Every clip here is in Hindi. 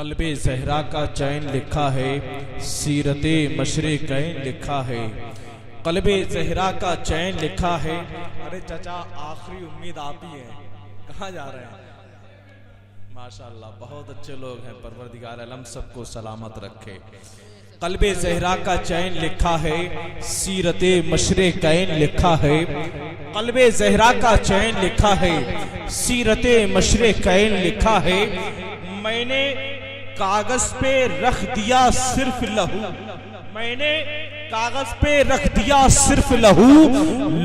क़ल्बे ज़हरा का चैन लिखा है, सीरते मशरिक़ैन लिखा है। क़ल्बे ज़हरा का चैन लिखा है। अरे चाचा, आखिरी उम्मीद आप ही हैं, कहाँ जा रहे हैं? माशाअल्लाह, बहुत अच्छे लोग हैं। परवरदिगार आलम सबको सलामत रखे। क़ल्बे ज़हरा का चैन लिखा है, सीरते मशरिक़ैन लिखा है। क़ल्बे ज़हरा का चैन लिखा है, सीरते मशरिक़ैन लिखा है। मैंने कागज पे रख दिया सिर्फ लहू, मैंने कागज पे रख दिया सिर्फ लहू,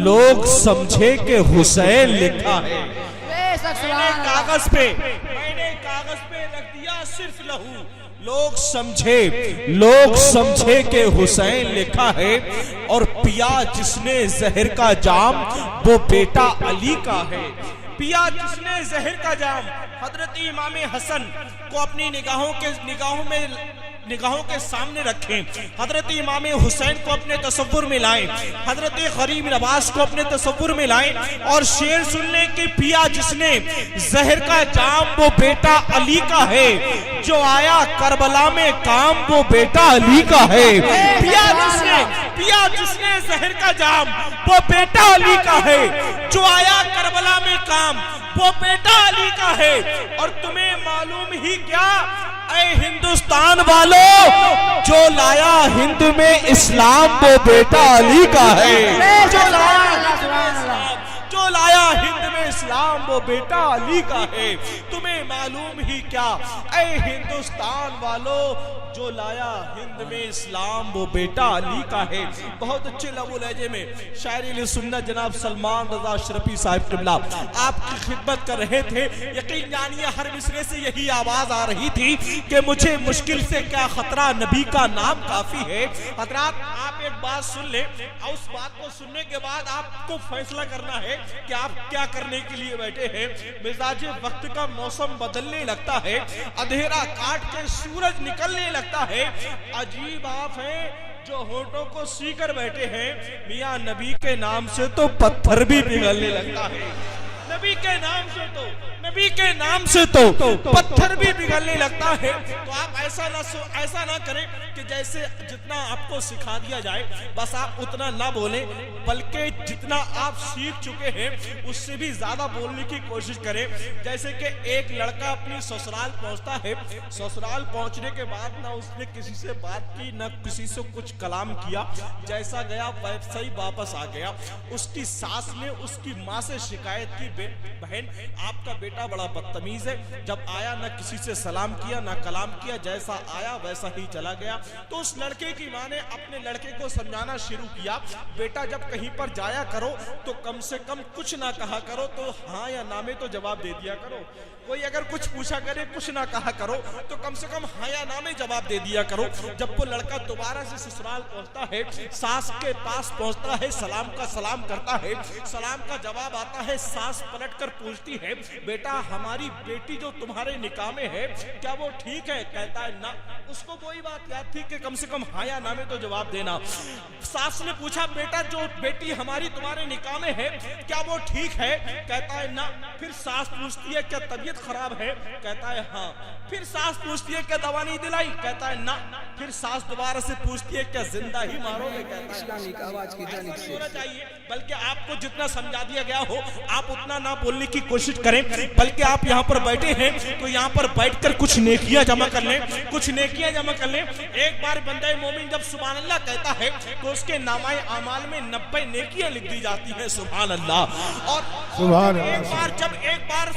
लोग समझे कि हुसैन लिखा है। मैंने कागज पे रख दिया सिर्फ लहू, लोग समझे कि हुसैन लिखा है। और पिया जिसने जहर का जाम, वो बेटा अली का है। पिया जिसने जहर का जाम, हजरत इमाम हसन को अपनी निगाहों के सामने रखें, हजरत इमाम हुसैन को अपने तसव्वुर में लाएं, हजरत गरीब नवाज को अपने तसव्वुर में लाएं और शेर सुन लें कि पिया जिसने जहर का जाम, वो बेटा अली का है। जो आया करबला में काम, वो बेटा अली का है। पिया जिसने जहर का जाम, वो बेटा अली का है। जो आया करबला में काम, वो बेटा अली का है। और तुम्हें मालूम ही क्या, ऐ हिंदुस्तान वालों, जो लाया हिंद में इस्लाम, वो बेटा अली का है। जो लाया हिंद में इस्लाम, वो बेटा अली का है। तुम्हें मालूम ही क्या, ऐ हिंदुस्तान वालों, जो लाया हिंद में इस्लाम, वो बेटा अली का है। बहुत अच्छे लबो लहजे में शायरी सुन्नत जनाब सलमान रजा अशरफी साहिब किबला आपकी खिदमत कर रहे थे। यकीन जानिए हर मिसरे से यही आवाज आ रही थी कि मुझे मुश्किल से क्या खतरा, नबी का नाम काफी है। हजरात, आप एक बात सुन ले और उस बात को सुनने के बाद आपको फैसला करना है कि आप क्या करने के लिए बैठे हैं। मिजाज वक्त का मौसम बदलने लगता है, अंधेरा काट के सूरज निकलने लगता है। अजीब आप हैं जो होठों को सीकर बैठे हैं। मियां नबी के नाम से तो पत्थर भी पिघलने लगता है। नबी के नाम से तो पत्थर भी पिघलने लगता है। तो आप ऐसा ना करें कि जैसे जितना आपको सिखा दिया जाए बस आप उतना ना बोलें, बल्कि जितना आप सीख चुके हैं उससे भी ज्यादा बोलने की कोशिश करें। जैसे कि एक लड़का अपनी ससुराल पहुंचता है, ससुराल पहुंचने के बाद ना उसने किसी से बात की, ना किसी से कुछ कलाम किया, जैसा गया वैसा ही वापस आ गया। उसकी सास ने उसकी माँ से शिकायत की, बहन आपका बेटा बड़ा बदतमीज है, जब आया ना किसी से सलाम किया ना कलाम किया, जैसा आया वैसा ही चला गया। तो उस लड़के की माँ ने अपने लड़के को समझाना शुरू किया, बेटा जब कहीं पर जाया करो तो कम से कम कुछ ना कहा करो, तो हाँ या ना में तो जवाब दे दिया करो। कोई अगर कुछ पूछा करे, कुछ ना कहा करो, तो कम से कम हाँ या ना में जवाब दे दिया करो। जब वो लड़का दोबारा से ससुराल पहुंचता है, सास के पास पहुंचता है, सलाम का सलाम करता है, सलाम का जवाब आता है, सास पलट कर पूछती है, बेटा हमारी बेटी जो तुम्हारे निकाह में है क्या वो ठीक है? कहता है ना। उसको वही बात याद थी कि कम से कम हाँ या ना में तो जवाब देना। सास ने पूछा, बेटा जो बेटी हमारी तुम्हारे निकाह में है क्या वो ठीक है? कहता है ना। फिर सास पूछती है, क्या तबीयत खराब है? कहता है हाँ। फिर सास पूछती है, क्या दवा नहीं दिलाई? कहता है ना। फिर सास दोबारा से पूछती है, क्या जिंदा ही मारोगे? कहता है आवाज की होना चाहिए, बल्कि आपको जितना समझा दिया गया हो आप उतना ना बोलने की कोशिश करें, बल्कि आप यहाँ पर बैठे हैं तो यहाँ पर बैठकर कुछ नेकियां जमा कर लें, कुछ नेकियां जमा कर लें। एक बार बंदा मोमिन जब सुभान अल्लाह कहता है तो उसके नामाए अमाल में 90 नेकियां लिख दी जाती हैं। सुभान अल्लाह। और एक बार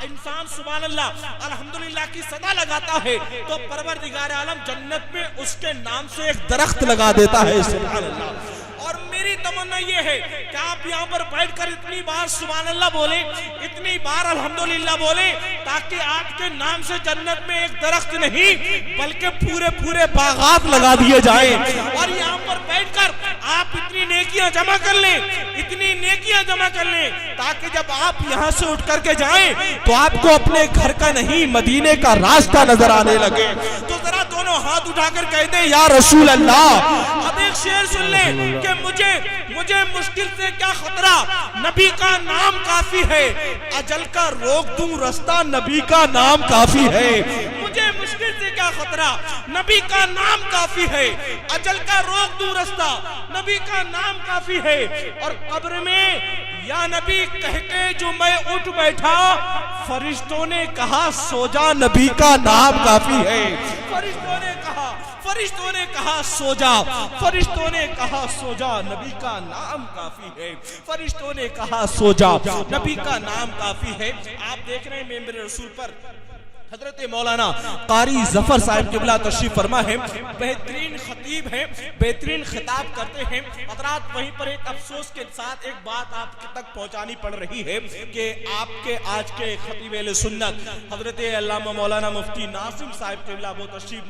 इंसान सुभान अल्लाह अल्हम्दुलिल्लाह की सदा लगाता है तो परवरदिगार आलम जन्नत में उसके नाम से एक दरख्त लगा देता है। सुभान अल्लाह। और मेरी तमन्ना ये है कि आप यहाँ पर बैठकर इतनी बार सुभान अल्लाह बोले, इतनी बार अल्हम्दुलिल्लाह बोले, ताकि आपके नाम से जन्नत में एक दरख्त नहीं बल्कि पूरे बागात लगा दिए जाए। और यहाँ पर बैठकर आप इतनी नेकियां जमा कर लें, इतनी नेकियां जमा कर लें, ताकि जब आप यहाँ से उठ करके जाएं तो आपको अपने घर का नहीं मदीने का रास्ता नजर आने लगे। तो जरा दोनों हाथ उठाकर कहते हैं, या रसूल अल्लाह। अब एक शेर सुन ले कि मुझे मुश्किल से क्या खतरा, नबी का नाम काफी है, अजल का रोक दूं रास्ता, नबी का नाम काफी है। मुझे मुश्किल से क्या खतरा, नबी का नाम काफी है। अजल का रोक दूर रास्ता, नबी का नाम काफी है। और कब्र में या नबी कह के जो मैं उठ बैठा, फरिश्तों ने कहा सो जा, नबी का नाम काफी है। फरिश्तों ने कहा, फरिश्तों ने कहा सो जा, फरिश्तों ने कहा सो जा, नबी का नाम काफी है। फरिश्तों ने कहा सो जा, नबी का नाम काफी है। आप देख रहे हैं मेरे रसूल पर हजरत मौलाना कारी जफर साहब किबला तशरीफ फरमा है, बेहतरीन खतीब है, बेहतरीन खिताब करते हैं। हजरात वहीं पर एक अफसोस के साथ एक बात आप तक पहुंचानी पड़ रही है कि आपके आज के खतीब अहले सुन्नत हजरत अल्लामा मौलाना मुफ्ती नासिम साहब किबला वो तशरीफ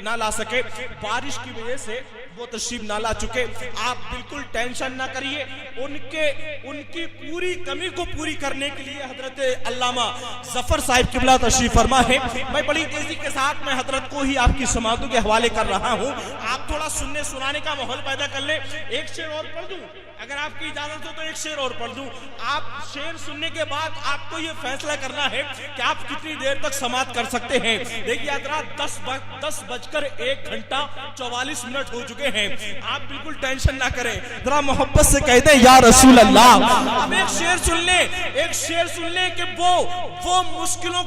ना ला सके, बारिश की वजह से वो तशरीफ ना ला चुके। आप बिल्कुल टेंशन ना करिए, उनकी पूरी कमी को पूरी करने के लिए हजरत अल्लामा जफर साहब किबला फरमा है। मैं बड़ी तेजी के साथ मैं हजरत को ही आपकी समातों के हवाले कर रहा हूं। आप थोड़ा सुनने सुनाने का माहौल पैदा कर ले। एक शेर और पढ़ दूं, अगर आपकी इजाजत हो तो एक शेर और पढ़ दूं। आप शेर सुनने के बाद आपको ये फैसला करना है कि आप कितनी देर तक समात कर सकते हैं। देखिए हजरात 10:44 हो चुके हैं। आप बिल्कुल टेंशन ना करें, जरा मोहब्बत से कह दें या रसूल अल्लाह। अब एक शेर सुन ले, एक शेर सुन ले कि वो मुश्किलों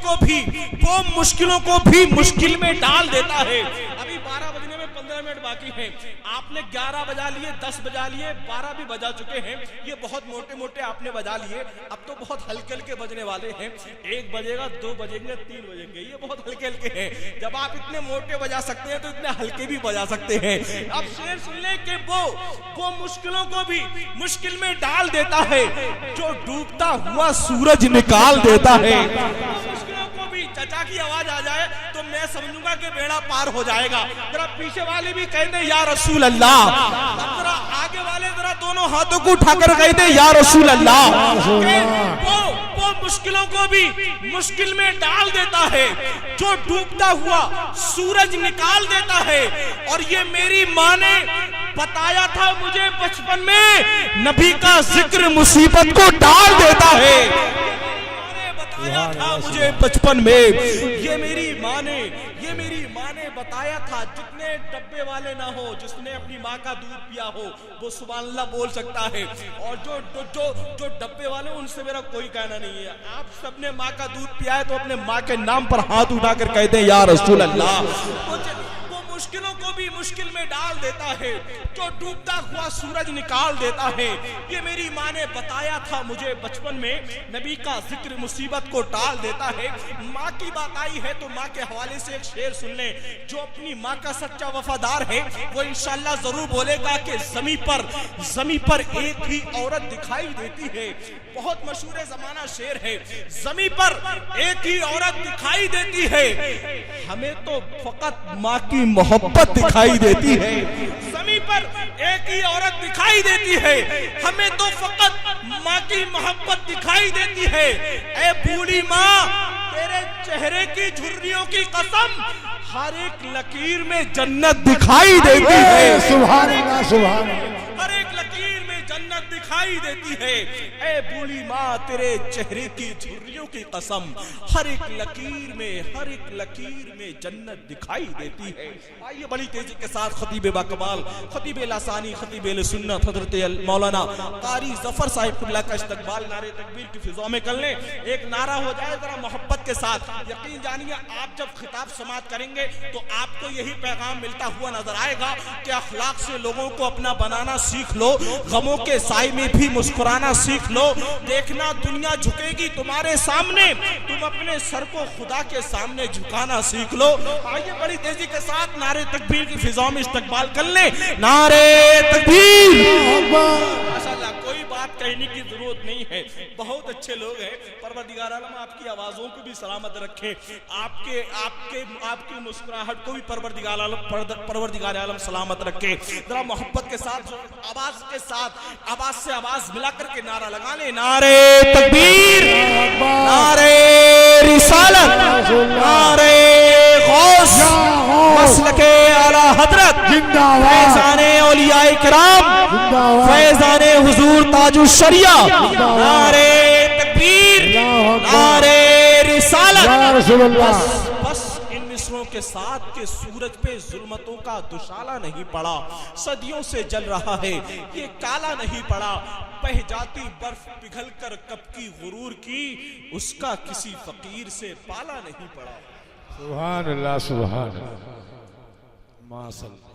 को भी मुश्किल में डाल देता है। अभी 12 बजने में 15 मिनट बाकी हैं। आपने 11 बजा लिए, 10 बजा लिए, 12 भी बजा चुके हैं। ये बहुत मोटे मोटे आपने बजा लिए, अब तो बहुत हल्के हल्के बजने वाले हैं। 1 बजेगा, 2 बजेंगे, 3 बजेंगे, ये बहुत हल्के हल्के हैं। जब आप इतने मोटे बजा सकते हैं तो इतने हल्के भी बजा सकते हैं। अब शेर सुन ले कि वो मुश्किलों को भी मुश्किल में डाल देता है, जो डूबता हुआ सूरज निकाल देता है। चचा की आवाज आ जाए तो मैं समझूंगा कि बेड़ा पार हो जाएगा। जरा पीछे वाले भी कहते या रसूल अल्लाह, जरा आगे वाले जरा दोनों हाथों को उठाकर कहते या रसूल अल्लाह। वो मुश्किलों को भी मुश्किल में डाल देता है, जो डूबता हुआ सूरज निकाल देता है। और ये मेरी माँ ने बताया था मुझे बचपन में, नबी का जिक्र मुसीबत को डाल देता है। था मुझे बचपन में, ये मेरी माँ ने बताया था, जितने डब्बे वाले ना हो, जिसने अपनी माँ का दूध पिया हो वो सुभान अल्लाह बोल सकता है। और जो डब्बे वाले उनसे मेरा कोई कहना नहीं है। आप सबने माँ का दूध पिया है तो अपने माँ के नाम पर हाथ उठाकर कहते हैं या रसूल अल्लाह। मुश्किलों को भी मुश्किल में डाल देता है, जो डूबता हुआ सूरज निकाल देता है। ये मेरी माँ ने बताया था मुझे बचपन में, नबी का जिक्र मुसीबत को टाल देता है। माँ की बात आई है तो माँ के हवाले से एक शेर सुन ले। जो अपनी माँ का सच्चा वफादार है वो इंशाअल्लाह जरूर बोलेगा कि ज़मीं पर एक ही औरत दिखाई देती है। बहुत मशहूर ज़माना शेर है, ज़मीं पर एक ही औरत दिखाई देती है, हमें तो फकत माँ की मोहब्बत दिखाई देती है। ज़मीं पर एक ही औरत दिखाई देती है, हमें तो फकत माँ की मोहब्बत दिखाई देती है। ऐ बूढ़ी माँ, तेरे चेहरे की झुर्रियों की कसम, हर एक लकीर में जन्नत दिखाई देती है। सुभान अल्लाह, सुभान अल्लाह। हर एक लकीर में जन्नत दिखाई देती है। ऐ बूढ़ी माँ, तेरे चेहरे की झुर्रियों की कसम, हर एक लकीर में जन्नत दिखाई देती है। आइए बड़ी तेजी के साथ खतीब बाकमाल, खतीब लासानी, खतीब सुन्नत हजरत मौलाना कारी जफर साहिब किबला का इस्तकबाल नारे तकबीर की फिजा में कर ले। एक नारा हो जाए जरा मोहब्बत के साथ। यकीन जानिए आप जब खिताब समाप्त करेंगे तो आपको यही पैगाम मिलता हुआ नजर आएगा कि अखलाक से लोगों को अपना बनाना सीख लो, गमों के साए में भी मुस्कुराना सीख लो। देखना दुनिया झुकेगी तुम्हारे सामने, तुम अपने सर को खुदा के सामने झुकाना सीख लो। आइए बड़ी तेजी के साथ नारे तकबीर की फिजा में इस्तकबाल कर ले। नारे तकबीर। माशाअल्लाह, कोई बात कहने की जरूरत नहीं है, बहुत अच्छे लोग हैं। परवरदिगार आलम आपकी आवाजों को भी सलामत रखे, आपकी मुस्कुराहट को भी परवरदिगार आलम सलामत रखे। जरा मोहब्बत के साथ, आवाज से आवाज मिलाकर के नारा लगा ले। नारे तकबीर, नारे रिसालत, नारे गौस, मसलके आला हजरत, फैज़ाने औलियाए किराम, फैज़ाने हुजूर ताजुश शरिया। नारे तकबीर, नारे रिसालत। बस इन असरों के साथ के सूरज पे जुल्मतों का दुशाला नहीं पड़ा, सदियों से जल रहा है ये काला नहीं पड़ा, बह जाती बर्फ पिघल कर कब की गुरूर की, उसका किसी फकीर से पाला नहीं पड़ा। सुभान अल्लाह, सुभान अल्लाह, माशाअल्लाह।